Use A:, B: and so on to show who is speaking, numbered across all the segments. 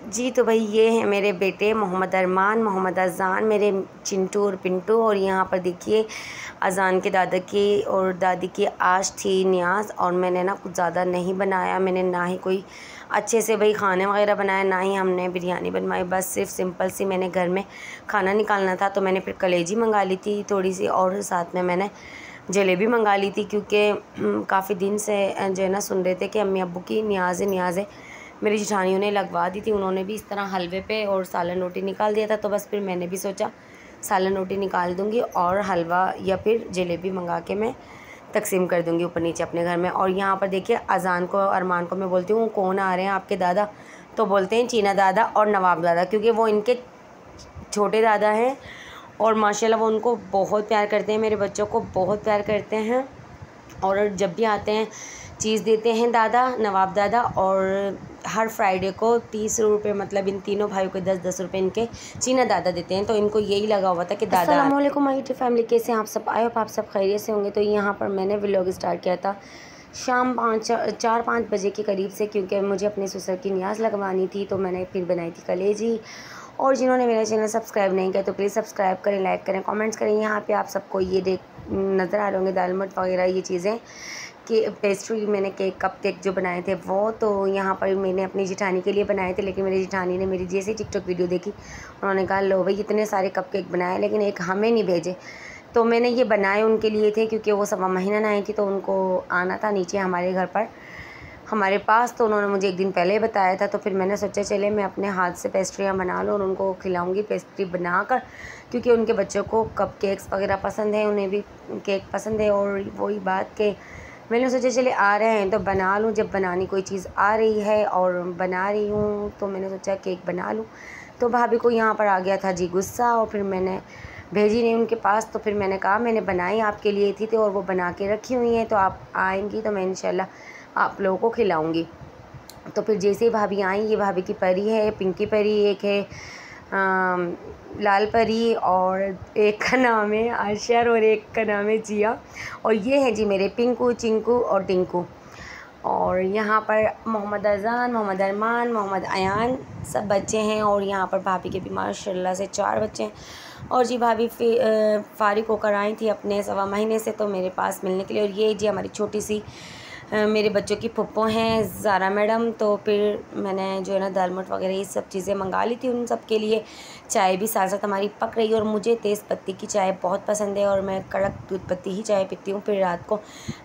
A: जी तो भाई ये हैं मेरे बेटे मोहम्मद अरमान, मोहम्मद अज़ान, मेरे चिंटू और पिंटू। और यहाँ पर देखिए अज़ान के दादा की और दादी की आज थी न्याज़ और मैंने ना कुछ ज़्यादा नहीं बनाया। मैंने ना ही कोई अच्छे से भाई खाने वगैरह बनाया, ना ही हमने बिरयानी बनवाई। बस सिर्फ सिंपल सी मैंने घर में खाना निकालना था तो मैंने फिर कलेजी मंगा ली थी थोड़ी सी, और साथ में मैंने जलेबी मंगा ली थी क्योंकि काफ़ी दिन से जो है ना सुन रहे थे कि अम्मी अब्बू की न्याज़ है। मेरी जेठानियों ने लगवा दी थी, उन्होंने भी इस तरह हलवे पे और सालन रोटी निकाल दिया था। तो बस फिर मैंने भी सोचा सालन रोटी निकाल दूंगी और हलवा या फिर जलेबी मंगा के मैं तकसीम कर दूंगी ऊपर नीचे अपने घर में। और यहाँ पर देखिए अज़ान को अरमान को मैं बोलती हूँ कौन आ रहे हैं आपके दादा, तो बोलते हैं चीना दादा और नवाब दादा, क्योंकि वो इनके छोटे दादा हैं और माशाल्लाह वो उनको बहुत प्यार करते हैं, मेरे बच्चों को बहुत प्यार करते हैं। और जब भी आते हैं चीज़ देते हैं दादा, नवाब दादा। और हर फ्राइडे को 30 रुपये, मतलब इन तीनों भाइयों को 10-10 रुपये इनके चीना दादा देते हैं। तो इनको यही लगा हुआ था कि दादा। अस्सलाम वालेकुम माय फैमिली, कैसे आप सब? आए हो आप सब खैरियत से होंगे। तो यहाँ पर मैंने व्लॉग स्टार्ट किया था शाम 4-5 बजे के करीब से, क्योंकि मुझे अपने ससुर की न्याज़ लगवानी थी। तो मैंने फिर बनाई थी कलेजी। और जिन्होंने मेरा चैनल सब्सक्राइब नहीं किया तो प्लीज़ सब्सक्राइब करें, लाइक करें, कमेंट्स करें। यहाँ पे आप सबको ये नज़र आ रहे होंगे दाल मट वगैरह ये चीज़ें कि पेस्ट्री, मैंने कप केक जो बनाए थे वो। तो यहाँ पर मैंने अपनी जेठानी के लिए बनाए थे, लेकिन मेरी जेठानी ने मेरी जैसे टिकटॉक वीडियो देखी उन्होंने कहा लो भाई इतने सारे कप केक बनाए लेकिन एक हमें नहीं भेजे। तो मैंने ये बनाए उनके लिए थे क्योंकि वो 1.25 महीना आई थी तो उनको आना था नीचे हमारे घर पर हमारे पास। तो उन्होंने मुझे एक दिन पहले ही बताया था। तो फिर मैंने सोचा चले मैं अपने हाथ से पेस्ट्रियाँ बना लूँ और उनको खिलाऊँगी पेस्ट्री बनाकर, क्योंकि उनके बच्चों को कप केक्स वगैरह पसंद है, उन्हें भी केक पसंद है। और वही बात कि मैंने सोचा चले आ रहे हैं तो बना लूँ, जब बनानी कोई चीज़ आ रही है और बना रही हूँ तो मैंने सोचा केक बना लूँ। तो भाभी को यहाँ पर आ गया था जी गुस्सा और फिर मैंने भेजी नहीं उनके पास। तो फिर मैंने कहा मैंने बनाई आपके लिए थी तो और वो बना के रखी हुई हैं, तो आप आएंगी तो मैं इंशाल्लाह आप लोगों को खिलाऊंगी। तो फिर जैसे ही भाभी आई, ये भाभी की परी है पिंकी परी, एक है लाल परी और एक का नाम है आशर और एक का नाम है जिया। और ये है जी मेरे पिंकू, चिंकू और टिंकू। और यहाँ पर मोहम्मद अज़ान, मोहम्मद अरमान, मोहम्मद अयान सब बच्चे हैं। और यहाँ पर भाभी के भी माशाल्लाह से 4 बच्चे हैं। और जी भाभी फारिग होकर आई थी अपने 1.25 महीने से तो मेरे पास मिलने के लिए। और ये जी हमारी छोटी सी मेरे बच्चों की पप्पो हैं ज़ारा मैडम। तो फिर मैंने जो है ना दाल मट वगैरह ये सब चीज़ें मंगा ली थी उन सब के लिए। चाय भी साथ साथ हमारी पक रही है और मुझे तेज़ पत्ती की चाय बहुत पसंद है और मैं कड़क दूध पत्ती ही चाय पीती हूँ। फिर रात को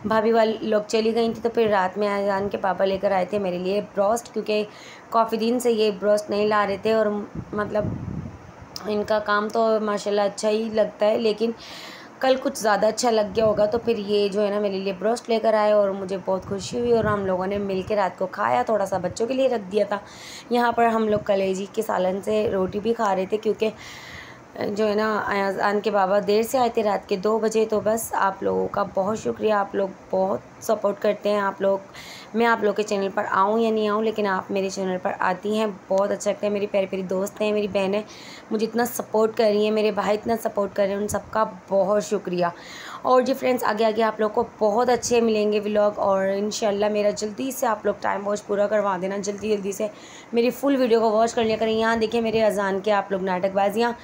A: भाभी वाले लोग चली गई थी तो फिर रात में अज़ान के पापा लेकर आए थे मेरे लिए ब्रोस्ट, क्योंकि काफ़ी दिन से ये ब्रोस्ट नहीं ला रहे थे। और मतलब इनका काम तो माशाल्लाह अच्छा ही लगता है, लेकिन कल कुछ ज़्यादा अच्छा लग गया होगा। तो फिर ये जो है ना मेरे लिए ब्रोस्ट लेकर आए और मुझे बहुत खुशी हुई और हम लोगों ने मिल के रात को खाया। थोड़ा सा बच्चों के लिए रख दिया था। यहाँ पर हम लोग कलेजी के सालन से रोटी भी खा रहे थे, क्योंकि जो है ना अज़ान के बाबा देर से आए थे रात के 2 बजे। तो बस आप लोगों का बहुत शुक्रिया, आप लोग बहुत सपोर्ट करते हैं। आप लोग, मैं आप लोग के चैनल पर आऊँ या नहीं आऊँ लेकिन आप मेरे चैनल पर आती हैं, बहुत अच्छा लगता है। मेरी प्यारी प्यारी दोस्त हैं, मेरी बहनें मुझे इतना सपोर्ट कर रही हैं, मेरे भाई इतना सपोर्ट कर रहे हैं, उन सबका बहुत शुक्रिया। और जी फ्रेंड्स आगे आगे आप लोग को बहुत अच्छे मिलेंगे व्लॉग और इंशाल्लाह मेरा जल्दी से आप लोग टाइम वॉच पूरा करवा देना, जल्दी से मेरी फुल वीडियो को वॉच कर लिया करें। यहाँ देखिए मेरे अज़ान के आप लोग नाटकबाजियाँ।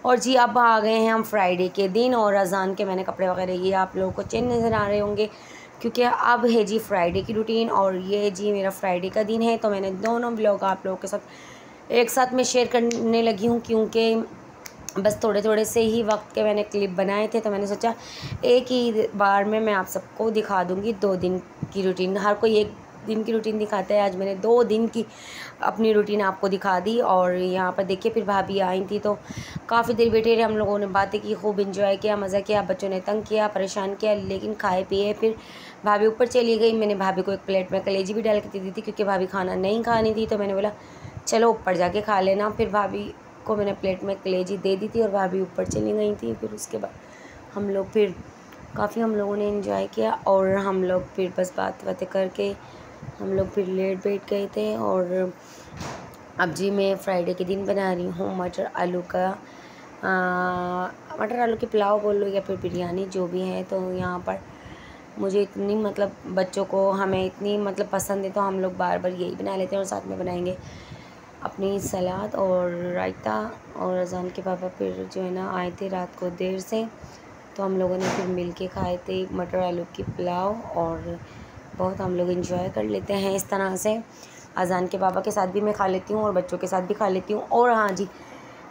A: और जी अब आ गए हैं हम फ्राइडे के दिन और अज़ान के मैंने कपड़े वगैरह ये आप लोगों को चेंज नज़र आ रहे होंगे, क्योंकि अब है जी फ्राइडे की रूटीन और ये जी मेरा फ्राइडे का दिन है। तो मैंने दोनों व्लॉग आप लोगों के साथ एक साथ में शेयर करने लगी हूँ, क्योंकि बस थोड़े थोड़े से ही वक्त के मैंने क्लिप बनाए थे। तो मैंने सोचा एक ही बार में मैं आप सबको दिखा दूँगी 2 दिन की रूटीन। हर कोई 1 दिन की रूटीन दिखाता है, आज मैंने 2 दिन की अपनी रूटीन आपको दिखा दी। और यहाँ पर देखिए फिर भाभी आई थी तो काफ़ी देर बैठे रहे, हम लोगों ने बातें की, खूब इंजॉय किया, मज़ा किया, बच्चों ने तंग किया, परेशान किया, लेकिन खाए पिए फिर भाभी ऊपर चली गई। मैंने भाभी को एक प्लेट में कलेजी भी डाल के दी थी क्योंकि भाभी खाना नहीं खानी थी। तो मैंने बोला चलो ऊपर जाके खा लेना। फिर भाभी को मैंने प्लेट में कलेजी दे दी थी और भाभी ऊपर चली गई थी। फिर उसके बाद हम लोग फिर काफ़ी हम लोगों ने एंजॉय किया और हम लोग फिर बस बातें करके हम लोग फिर लेट बैठ गए थे। और अब जी मैं फ्राइडे के दिन बना रही हूँ मटर आलू की पुलाव बोल लो या फिर बिरयानी जो भी है। तो यहाँ पर मुझे इतनी मतलब बच्चों को हमें इतनी मतलब पसंद है तो हम लोग बार बार यही बना लेते हैं और साथ में बनाएंगे अपनी सलाद और रायता, और अज़ान के पापा फिर जो है ना आए थे रात को देर से, तो हम लोगों ने फिर मिल के खाए थे मटर आलू की पुलाव, और बहुत हम लोग इंजॉय कर लेते हैं इस तरह से। अज़ान के पापा के साथ भी मैं खा लेती हूँ और बच्चों के साथ भी खा लेती हूँ। और हाँ जी,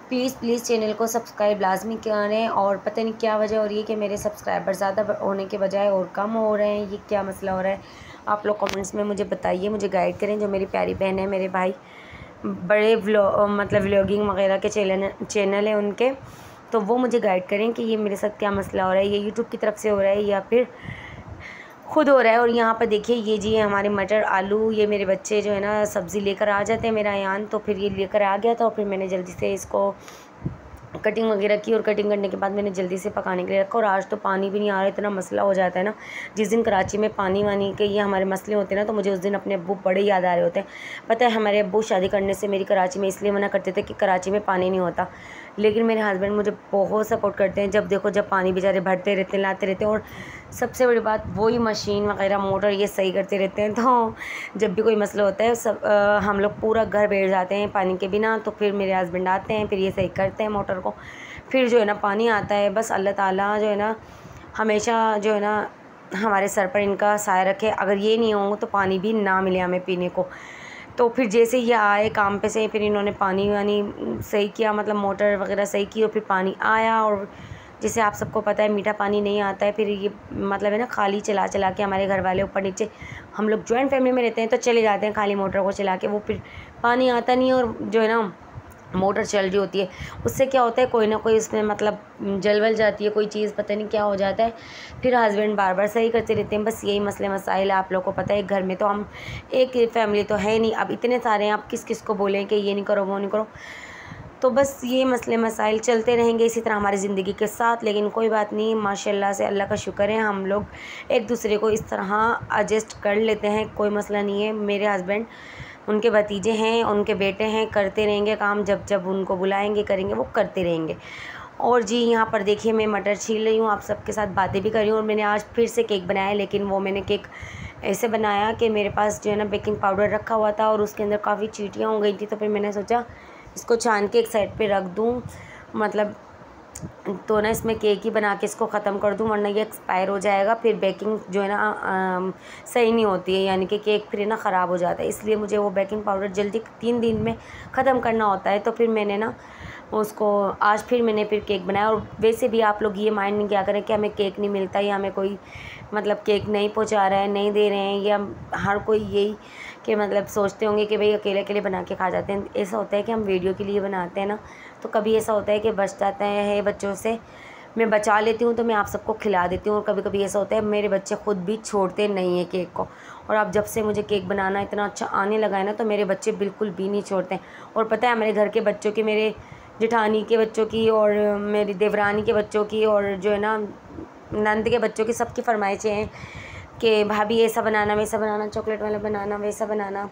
A: प्लीज़ चैनल को सब्सक्राइब लाजमी करें। और पता नहीं क्या वजह हो रही है कि मेरे सब्सक्राइबर ज़्यादा होने के बजाय और कम हो रहे हैं, ये क्या मसला हो रहा है? आप लोग कमेंट्स में मुझे बताइए, मुझे गाइड करें। जो मेरी प्यारी बहन है, मेरे भाई बड़े व्लॉगिंग वगैरह के चैनल है उनके, तो वो मुझे गाइड करें कि ये मेरे साथ क्या मसला हो रहा है, ये यूट्यूब की तरफ से हो रहा है या फिर खुद हो रहा है। और यहाँ पर देखिए ये जी हमारे मटर आलू, ये मेरे बच्चे जो है ना सब्ज़ी लेकर आ जाते हैं, मेरा यान तो फिर ये लेकर आ गया था, और फिर मैंने जल्दी से इसको कटिंग वगैरह की, और कटिंग करने के बाद मैंने जल्दी से पकाने के लिए रखा। और आज तो पानी भी नहीं आ रहा, इतना मसला हो जाता है ना। जिस दिन कराची में पानी वानी के ये हमारे मसले होते हैं ना, तो मुझे उस दिन अपने अब्बू बड़े याद आ रहे होते हैं। पता है हमारे अब्बू शादी करने से मेरी कराची में इसलिए मना करते थे कि कराची में पानी नहीं होता, लेकिन मेरे हस्बैंड मुझे बहुत सपोर्ट करते हैं। जब देखो जब पानी बेचारे भरते रहते हैं, लाते रहते हैं, और सबसे बड़ी बात वही मशीन वगैरह मोटर ये सही करते रहते हैं। तो जब भी कोई मसला होता है सब हम लोग पूरा घर बैठ जाते हैं पानी के बिना, तो फिर मेरे हस्बैंड आते हैं, फिर ये सही करते हैं मोटर को, फिर जो है ना पानी आता है। बस अल्लाह ताला जो है ना हमेशा जो है ना हमारे सर पर इनका साया रखे। अगर ये नहीं होंगे तो पानी भी ना मिले हमें पीने को। तो फिर जैसे ये आए काम पे से, फिर इन्होंने पानी वानी सही किया, मतलब मोटर वगैरह सही की, और फिर पानी आया। और जैसे आप सबको पता है मीठा पानी नहीं आता है, फिर ये मतलब है ना खाली चला चला के हमारे घर वाले ऊपर नीचे, हम लोग जॉइंट फैमिली में रहते हैं तो चले जाते हैं खाली मोटर को चला के, वो फिर पानी आता नहीं। और जो है ना मोटर चल रही होती है, उससे क्या होता है कोई ना कोई इसमें मतलब जल जाती है कोई चीज़, पता नहीं क्या हो जाता है। फिर हस्बैंड बार बार सही करते रहते हैं। बस यही मसले मसाइल है। आप लोगों को पता है घर में तो हम एक फैमिली तो है नहीं, अब इतने सारे हैं, आप किस किस को बोलें कि ये नहीं करो वो नहीं करो। तो बस ये मसले मसाइल चलते रहेंगे इसी तरह हमारी ज़िंदगी के साथ। लेकिन कोई बात नहीं, माशाल्लाह से अल्लाह का शुक्र है, हम लोग एक दूसरे को इस तरह एडजस्ट कर लेते हैं, कोई मसला नहीं है। मेरे हस्बैंड, उनके भतीजे हैं, उनके बेटे हैं, करते रहेंगे काम, जब जब उनको बुलाएंगे करेंगे, वो करते रहेंगे। और जी यहाँ पर देखिए मैं मटर छील रही हूँ, आप सबके साथ बातें भी कर रही हूँ। और मैंने आज फिर से केक बनाया, लेकिन वो मैंने केक ऐसे बनाया कि मेरे पास जो है ना बेकिंग पाउडर रखा हुआ था और उसके अंदर काफ़ी चींटियाँ हो गई थी, तो फिर मैंने सोचा इसको छान के एक साइड पे रख दूँ, मतलब तो ना इसमें केक ही बना के इसको ख़त्म कर दूँ, वरना ये एक्सपायर हो जाएगा। फिर बेकिंग जो है ना सही नहीं होती है, यानी कि केक फिर ना ख़राब हो जाता है। इसलिए मुझे वो बेकिंग पाउडर जल्दी 3 दिन में ख़त्म करना होता है। तो फिर मैंने ना उसको आज फिर मैंने फिर केक बनाया। और वैसे भी आप लोग ये माइंड नहीं किया करें कि हमें केक नहीं मिलता या हमें कोई मतलब केक नहीं पहुंचा रहा है, नहीं दे रहे हैं, या हर कोई यही कि मतलब सोचते होंगे कि भाई अकेले अकेले बना के खा जाते हैं। ऐसा होता है कि हम वीडियो के लिए बनाते हैं ना, तो कभी ऐसा होता है कि बच जाता है बच्चों से, मैं बचा लेती हूँ तो मैं आप सबको खिला देती हूँ। और कभी कभी ऐसा होता है मेरे बच्चे खुद भी छोड़ते नहीं हैं केक को। और अब जब से मुझे केक बनाना इतना अच्छा आने लगा है ना, तो मेरे बच्चे बिल्कुल भी नहीं छोड़ते हैं। और पता है मेरे घर के बच्चों की, मेरे जेठानी के बच्चों की, और मेरी देवरानी के बच्चों की, और जो है ना नंद के बच्चों की, सबकी फरमाइशें हैं कि भाभी ऐसा बनाना, वैसा बनाना, चॉकलेट वाला बनाना, वैसा बनाना।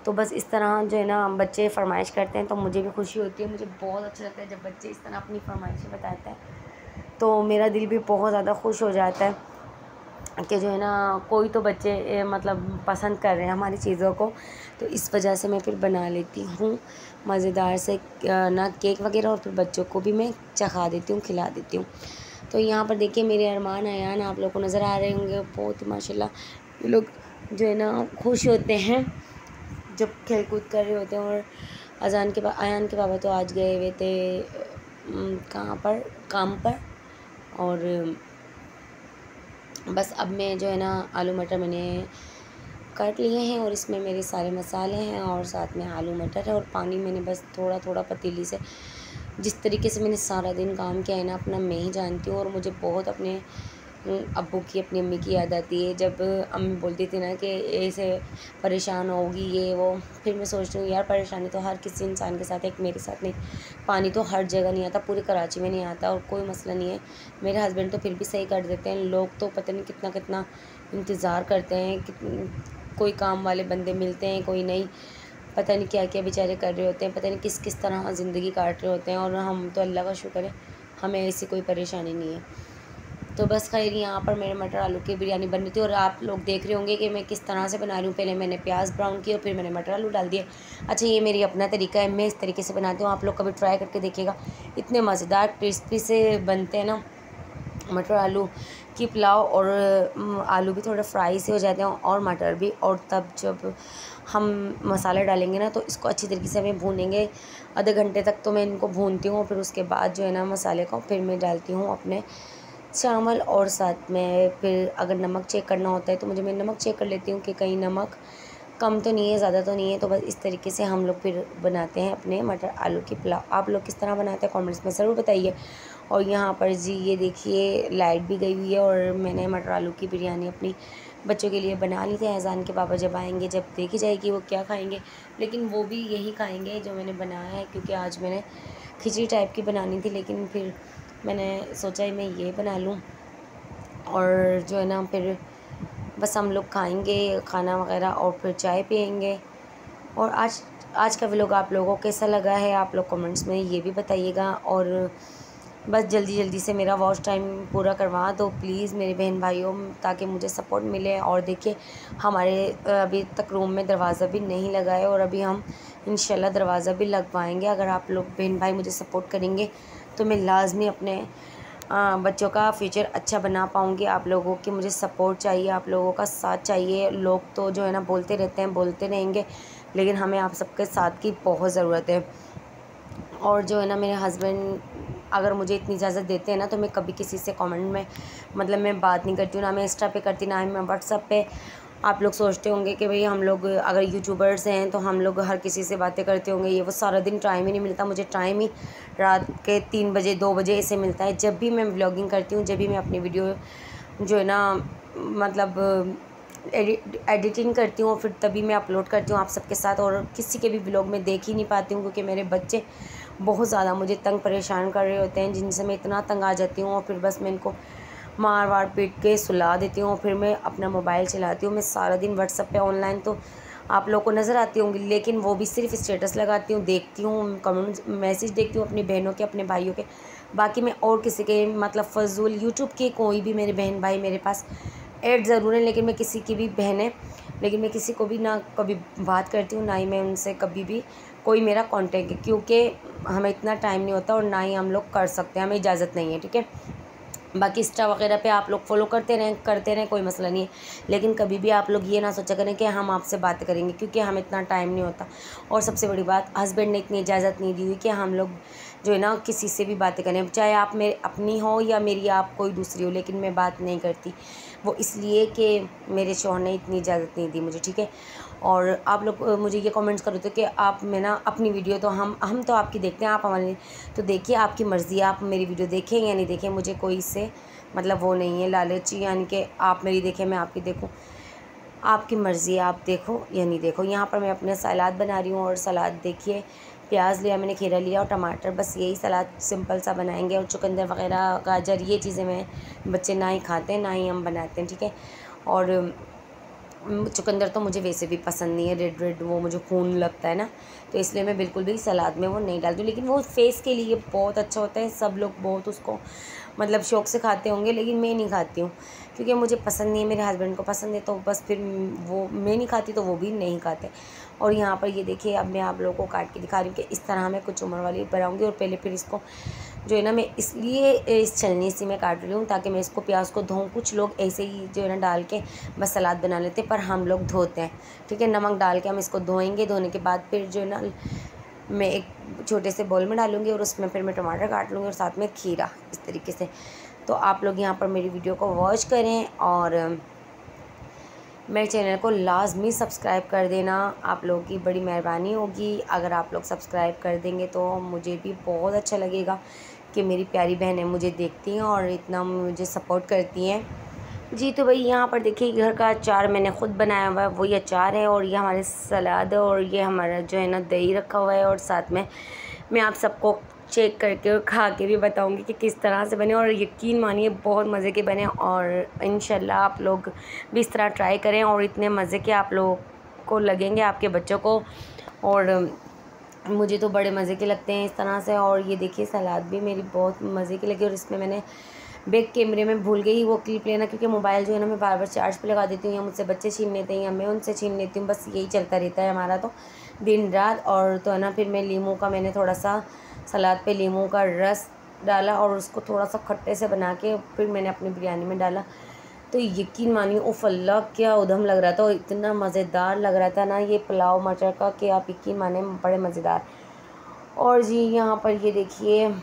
A: तो बस इस तरह जो है ना बच्चे फरमाइश करते हैं, तो मुझे भी खुशी होती है। मुझे बहुत अच्छा लगता है जब बच्चे इस तरह अपनी फरमाइशें बताते हैं, तो मेरा दिल भी बहुत ज़्यादा खुश हो जाता है कि जो है ना कोई तो बच्चे मतलब पसंद कर रहे हैं हमारी चीज़ों को। तो इस वजह से मैं फिर बना लेती हूँ मज़ेदार से ना केक वगैरह, और फिर बच्चों को भी मैं चखा देती हूँ, खिला देती हूँ। तो यहाँ पर देखिए मेरे अरमान अयान आप लोगों को नज़र आ रहे होंगे, बहुत ही माशाल्लाह ये लोग जो है ना खुश होते हैं जब खेल कूद कर रहे होते हैं। और अयान के पापा तो आज गए हुए थे कहाँ पर, काम पर। और बस अब मैं जो है ना आलू मटर मैंने काट लिए हैं, और इसमें मेरे सारे मसाले हैं, और साथ में आलू मटर है, और पानी मैंने बस थोड़ा थोड़ा पतीली से, जिस तरीके से मैंने सारा दिन काम किया है ना अपना, मैं ही जानती हूँ। और मुझे बहुत अपने अब्बू की, अपनी अम्मी की याद आती है, जब अम्मी बोलती थी ना कि ऐसे परेशान होगी ये वो। फिर मैं सोचती हूँ यार परेशानी तो हर किसी इंसान के साथ है, एक मेरे साथ नहीं। पानी तो हर जगह नहीं आता, पूरी कराची में नहीं आता, और कोई मसला नहीं है। मेरे हस्बैंड तो फिर भी सही कर देते हैं। लोग तो पता नहीं कितना कितना इंतज़ार करते हैं, कोई काम वाले बंदे मिलते हैं, कोई नहीं, पता नहीं क्या क्या बेचारे कर रहे होते हैं, पता नहीं किस किस तरह ज़िंदगी काट रहे होते हैं। और हम तो अल्लाह का शुक्र है हमें ऐसी कोई परेशानी नहीं है। तो बस खैर यहाँ पर मेरे मटर आलू की बिरयानी बन रही थी और आप लोग देख रहे होंगे कि मैं किस तरह से बना रही हूँ। पहले मैंने प्याज ब्राउन किया और फिर मैंने मटर आलू डाल दिए। अच्छा, ये मेरी अपना तरीका है, मैं इस तरीके से बनाती हूँ, आप लोग कभी ट्राई करके देखिएगा। इतने मज़ेदार क्रिस्पी से बनते हैं ना मटर आलू की पुलाव। और आलू भी थोड़ा फ्राई से हो जाते हैं और मटर भी। और तब जब हम मसाला डालेंगे ना तो इसको अच्छी तरीके से हमें भूनेंगे, आधे घंटे तक तो मैं इनको भूनती हूँ। फिर उसके बाद जो है ना मसाले को फिर मैं डालती हूँ अपने चावल। और साथ में फिर अगर नमक चेक करना होता है तो मैं नमक चेक कर लेती हूँ कि कहीं नमक कम तो नहीं है, ज़्यादा तो नहीं है। तो बस इस तरीके से हम लोग फिर बनाते हैं अपने मटर आलू की पुलाव। आप लोग किस तरह बनाते हैं कमेंट्स में ज़रूर बताइए। और यहाँ पर जी ये देखिए लाइट भी गई हुई है और मैंने मटर आलू की बिरयानी अपनी बच्चों के लिए बना ली थी। अज़ान के पापा जब आएंगे, जब देखी जाएगी वो क्या खाएंगे, लेकिन वो भी यही खाएंगे जो मैंने बनाया है, क्योंकि आज मैंने खिचड़ी टाइप की बनानी थी, लेकिन फिर मैंने सोचा मैं ये बना लूँ। और जो है ना फिर बस हम लोग खाएंगे खाना वगैरह और फिर चाय पियेंगे। और आज का व्लॉग आप लोगों को कैसा लगा है आप लोग कमेंट्स में ये भी बताइएगा। और बस जल्दी जल्दी से मेरा वॉच टाइम पूरा करवा दो प्लीज़ मेरे बहन भाइयों, ताकि मुझे सपोर्ट मिले। और देखिए हमारे अभी तक रूम में दरवाज़ा भी नहीं लगा है और अभी हम इंशाल्लाह दरवाज़ा भी लगवाएंगे। अगर आप लोग बहन भाई मुझे सपोर्ट करेंगे तो मैं लाजमी अपने बच्चों का फ्यूचर अच्छा बना पाऊँगी। आप लोगों की मुझे सपोर्ट चाहिए, आप लोगों का साथ चाहिए। लोग तो जो है ना बोलते रहते हैं, बोलते रहेंगे, लेकिन हमें आप सबके साथ की बहुत ज़रूरत है। और जो है ना मेरे हस्बैंड अगर मुझे इतनी इजाज़त देते हैं ना तो मैं कभी किसी से कमेंट में मैं बात नहीं करती हूँ, ना मैं इंस्टा पे करती, ना मैं व्हाट्सअप पे। आप लोग सोचते होंगे कि भाई हम लोग अगर यूट्यूबर्स हैं तो हम लोग हर किसी से बातें करते होंगे, ये वो सारा दिन टाइम ही नहीं मिलता। मुझे टाइम ही रात के 3 बजे 2 बजे ऐसे मिलता है, जब भी मैं व्लॉगिंग करती हूँ, जब भी मैं अपनी वीडियो जो है ना एडिटिंग करती हूँ, फिर तभी मैं अपलोड करती हूँ आप सबके साथ। और किसी के भी व्लॉग में देख ही नहीं पाती हूँ, क्योंकि मेरे बच्चे बहुत ज़्यादा मुझे तंग परेशान कर रहे होते हैं, जिनसे मैं इतना तंग आ जाती हूँ। और फिर बस मैं इनको मार वार पीट के सुला देती हूँ, फिर मैं अपना मोबाइल चलाती हूँ। मैं सारा दिन व्हाट्सएप पे ऑनलाइन तो आप लोगों को नज़र आती होंगी, लेकिन वो भी सिर्फ स्टेटस लगाती हूँ, देखती हूँ, कमेंट्स मैसेज देखती हूँ अपनी बहनों के, अपने भाइयों के। बाकी मैं और किसी के फजूल यूट्यूब के कोई भी मेरे बहन भाई मेरे पास ऐड ज़रूर है, लेकिन मैं किसी की भी बहन है, लेकिन मैं किसी को भी ना कभी बात करती हूँ, ना ही मैं उनसे कभी भी कोई मेरा कांटेक्ट है, क्योंकि हमें इतना टाइम नहीं होता और ना ही हम लोग कर सकते हैं, हमें इजाज़त नहीं है। ठीक है, बाकी इंस्टा वगैरह पे आप लोग फॉलो करते रहें, कोई मसला नहीं है, लेकिन कभी भी आप लोग ये ना सोचा करें कि हम आपसे बात करेंगे, क्योंकि हमें इतना टाइम नहीं होता। और सबसे बड़ी बात, हस्बैंड ने इतनी इजाज़त नहीं दी हुई कि हम लोग जो है ना किसी से भी बातें करें, चाहे आप मेरे अपनी हो या मेरी आप कोई दूसरी हो, लेकिन मैं बात नहीं करती, वो इसलिए कि मेरे शौहर ने इतनी इजाज़त नहीं दी मुझे। ठीक है, और आप लोग मुझे ये कमेंट्स कर रहे थे कि आप मैं ना अपनी वीडियो तो हम तो आपकी देखते हैं, आप हमारी तो देखिए, आपकी मर्ज़ी है, आप मेरी वीडियो देखें या नहीं देखें, मुझे कोई इससे वो नहीं है लालची, यानी कि आप मेरी देखें मैं आपकी देखूं, आपकी मर्ज़ी है, आप देखो या नहीं देखो। यहाँ पर मैं अपने सलाद बना रही हूँ, और सलाद देखिए प्याज लिया मैंने, खीरा लिया और टमाटर, बस यही सलाद सिंपल सा बनाएंगे। और चुकंदर वगैरह गाजर ये चीज़ें मैं बच्चे ना ही खाते हैं ना ही हम बनाते हैं। ठीक है, और चुकंदर तो मुझे वैसे भी पसंद नहीं है, रेड रेड वो मुझे खून लगता है ना, तो इसलिए मैं बिल्कुल भी सलाद में वो नहीं डालती हूँ। लेकिन वो फेस के लिए बहुत अच्छा होता है, सब लोग बहुत उसको शौक़ से खाते होंगे, लेकिन मैं नहीं खाती हूँ, क्योंकि मुझे पसंद नहीं है, मेरे हस्बैंड को पसंद है, तो बस फिर वो मैं नहीं खाती तो वो भी नहीं खाते। और यहाँ पर ये देखिए, अब मैं आप लोगों को काट के दिखा रही हूँ कि इस तरह मैं कुछ उम्र वाली बनाऊँगी। और पहले फिर इसको जो है ना मैं इसलिए इस छलनी से मैं काट रही हूँ ताकि मैं इसको प्याज को धोऊँ। कुछ लोग ऐसे ही जो है ना डाल के बस सलाद बना लेते हैं, पर हम लोग धोते हैं। ठीक है, नमक डाल के हम इसको धोएंगे, धोने के बाद फिर जो है ना मैं एक छोटे से बाउल में डालूँगी और उसमें फिर मैं टमाटर काट लूँगी और साथ में खीरा, इस तरीके से। तो आप लोग यहाँ पर मेरी वीडियो को वॉच करें और मेरे चैनल को लाजमी सब्सक्राइब कर देना, आप लोगों की बड़ी मेहरबानी होगी। अगर आप लोग सब्सक्राइब कर देंगे तो मुझे भी बहुत अच्छा लगेगा कि मेरी प्यारी बहनें मुझे देखती हैं और इतना मुझे सपोर्ट करती हैं। जी, तो भाई यहाँ पर देखिए घर का अचार मैंने ख़ुद बनाया हुआ है, वही अचार है, और ये हमारे सलाद है, और ये हमारा जो है ना दही रखा हुआ है। और साथ में मैं आप सबको चेक करके और खा के भी बताऊंगी कि किस तरह से बने, और यकीन मानिए बहुत मज़े के बने। और इंशाल्लाह आप लोग भी इस तरह ट्राई करें, और इतने मज़े के आप लोगों को लगेंगे, आपके बच्चों को, और मुझे तो बड़े मज़े के लगते हैं इस तरह से। और ये देखिए सलाद भी मेरी बहुत मज़े की लगी, और इसमें मैंने बैक कैमरे में भूल गई वो क्लिप लेना, क्योंकि मोबाइल जो है ना मैं बार बार चार्ज पे लगा देती हूँ, या मुझसे बच्चे छीन लेते हैं या मैं उनसे छीन लेती हूँ, बस यही चलता रहता है हमारा तो दिन रात। और तो है ना फिर मैं लीमू का मैंने थोड़ा सा सलाद पे लीमू का रस डाला और उसको थोड़ा सा खट्टे से बना के फिर मैंने अपनी बिरयानी में डाला। तो यकीन मानिए उफ़ अल्लाह क्या उधम लग रहा था, और इतना मज़ेदार लग रहा था ना ये पुलाव मटर का कि आप यकीन माने बड़े मज़ेदार। और जी यहाँ पर ये देखिए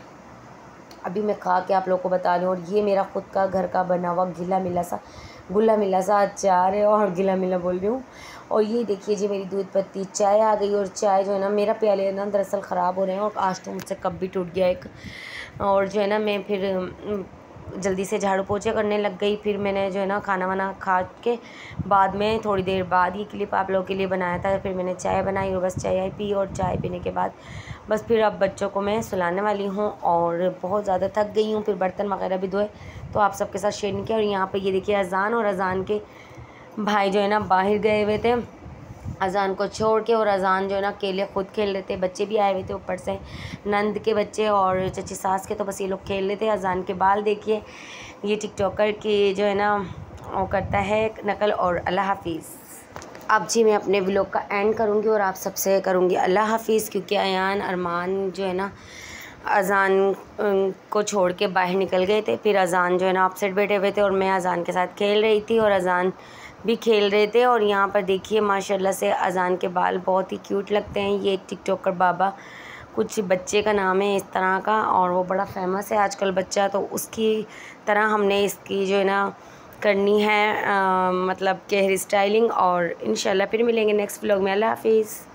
A: अभी मैं खा के आप लोगों को बता रही हूँ, और ये मेरा ख़ुद का घर का बना हुआ गुला मिला सा अचार है, और गिला मिला बोल रही हूँ। और ये देखिए जी मेरी दूध पत्ती चाय आ गई, और चाय जो है ना मेरा प्याले ना दरअसल ख़राब हो रहे हैं, और आज तो मुझसे कप भी टूट गया एक। और जो है ना मैं फिर जल्दी से झाड़ू पोछे करने लग गई। फिर मैंने जो है ना खाना वाना खा के बाद में थोड़ी देर बाद ये क्लिप आप लोगों के लिए बनाया था। फिर मैंने चाय बनाई और बस चाय पी, और चाय पीने के बाद बस फिर अब बच्चों को मैं सुलाने वाली हूँ, और बहुत ज़्यादा थक गई हूँ। फिर बर्तन वगैरह भी धोए तो आप सबके साथ शेयर नहीं किया। और यहाँ पर ये देखिए अज़ान, और अज़ान के भाई जो है ना बाहर गए हुए थे अज़ान को छोड़ के, और अज़ान जो है ना अकेले ख़ुद खेल रहे थे। बच्चे भी आए हुए थे ऊपर से, नंद के बच्चे और चची सास के, तो बस ये लोग खेल रहे थे। अज़ान के बाल देखिए ये टिकटॉकर की जो है ना वो करता है नकल। और अल्लाह हाफिज़। अब जी मैं अपने व्लॉग का एंड करूँगी और आप सबसे करूँगी अल्लाह हाफिज़, क्योंकि अयान अरमान जो है ना अज़ान को छोड़ के बाहर निकल गए थे। फिर अज़ान जो है ना ऑफसेट बैठे हुए थे, और मैं अज़ान के साथ खेल रही थी और अज़ान भी खेल रहे थे। और यहाँ पर देखिए माशाल्लाह से अज़ान के बाल बहुत ही क्यूट लगते हैं। ये टिकटॉकर बाबा कुछ बच्चे का नाम है इस तरह का, और वो बड़ा फेमस है आजकल बच्चा, तो उसकी तरह हमने इसकी जो है ना करनी है मतलब कि हेयर स्टाइलिंग। और इंशाल्लाह फिर मिलेंगे नेक्स्ट व्लॉग में। अल्लाह हाफिज़।